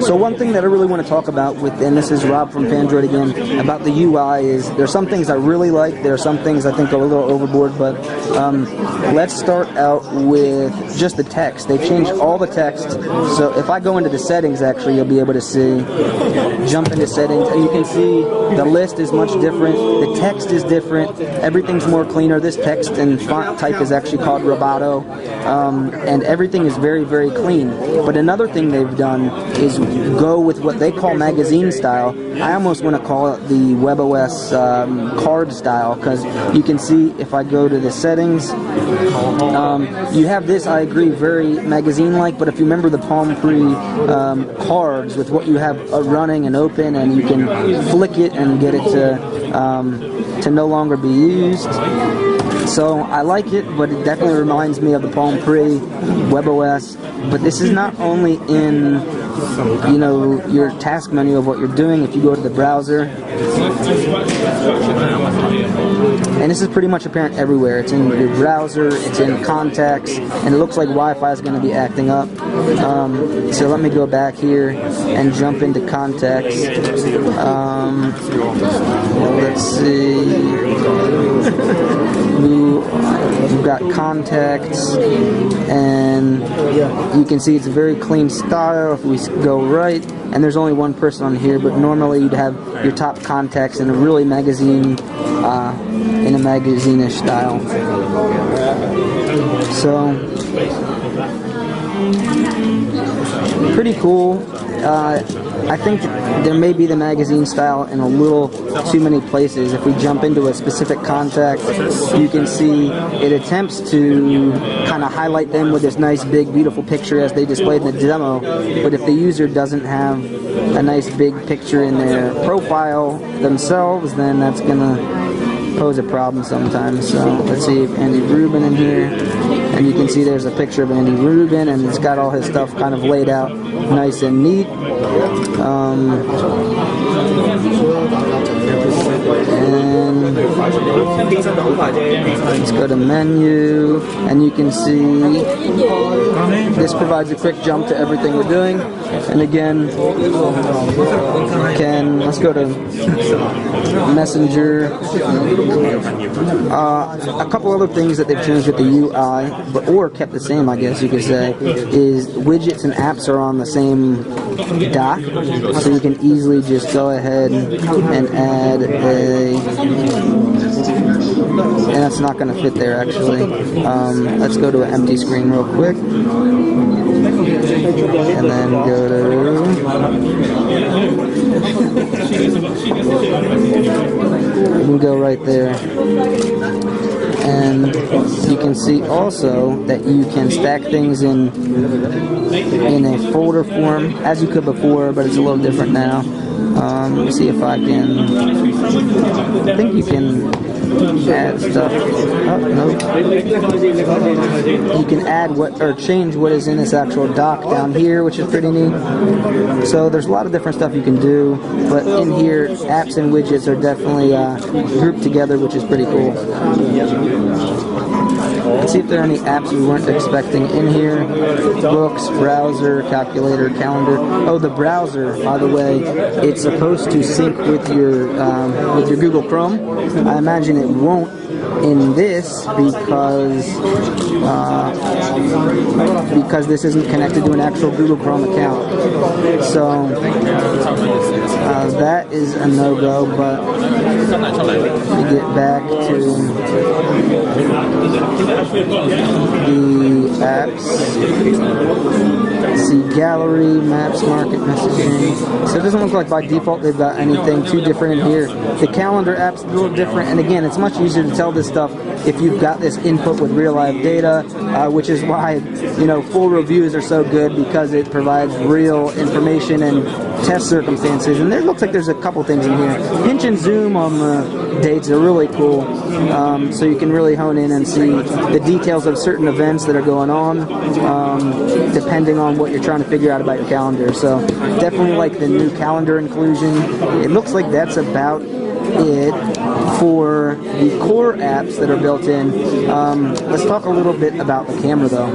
So one thing that I really want to talk about and this is Rob from Fandroid again, about the UI is there's some things I really like, there are some things I think are a little overboard, but let's start out with just the text. They've changed all the text, so if I go into the settings, actually, you'll be able to see, jump into settings, and you can see the list is much different, the text is different, everything's more cleaner. This text and font type is actually called Roboto, and everything is very, very clean. But another thing they've done is go with what they call magazine style. I almost want to call it the WebOS card style, because you can see if I go to the settings, you have this, I agree, very magazine-like, but if you remember the Palm Pre cards with what you have running and open, and you can flick it and get it to no longer be used. So I like it, but it definitely reminds me of the Palm Pre, WebOS. But this is not only in, you know, your task menu of what you're doing. If you go to the browser, and this is pretty much apparent everywhere. It's in your browser, it's in contacts, and it looks like Wi-Fi is going to be acting up. So let me go back here and jump into contacts. Let's see. We've got contacts, and you can see it's a very clean style. If we go right, and there's only one person on here, but normally you'd have your top contacts in a really magazine, in a magazine-ish style. So, pretty cool. I think there may be the magazine style in a little too many places. If we jump into a specific contact, you can see it attempts to kind of highlight them with this nice, big, beautiful picture as they displayed in the demo. But if the user doesn't have a nice, big picture in their profile themselves, then that's going to pose a problem sometimes. So let's see if Andy Rubin in here. And you can see there's a picture of Andy Rubin, and it's got all his stuff kind of laid out nice and neat. And let's go to menu, and you can see this provides a quick jump to everything we're doing. And again, let's go to Messenger. A couple other things that they've changed with the UI, or kept the same, I guess you could say, is widgets and apps are on the same dock, so you can easily just go ahead and add and that's not going to fit there actually. Let's go to an empty screen real quick, and then go to we can go right there. And you can see also that you can stack things in a folder form, as you could before, but it's a little different now. Let me see if I think you can add stuff. Oh, no. You can add change what is in this actual dock down here, which is pretty neat. So there's a lot of different stuff you can do, but in here, apps and widgets are definitely grouped together, which is pretty cool. Let's see if there are any apps we weren't expecting in here. Books, browser, calculator, calendar. Oh, the browser, by the way, it's supposed to sync with your Google Chrome. I imagine it won't in this because this isn't connected to an actual Google Chrome account. So that is a no-go, but we get back to the apps. See gallery, maps, market messaging. So it doesn't look like by default they've got anything too different in here. The calendar app's a little different, and again, it's much easier to tell this stuff if you've got this input with real live data, which is why, you know, full reviews are so good, because it provides real information and test circumstances. And there looks like there's a couple things in here. Pinch and zoom on the dates are really cool, so you can really hone in and see the details of certain events that are going on, depending on what you're trying to figure out about your calendar. So definitely like the new calendar inclusion. It looks like that's about it for the core apps that are built in. Let's talk a little bit about the camera though.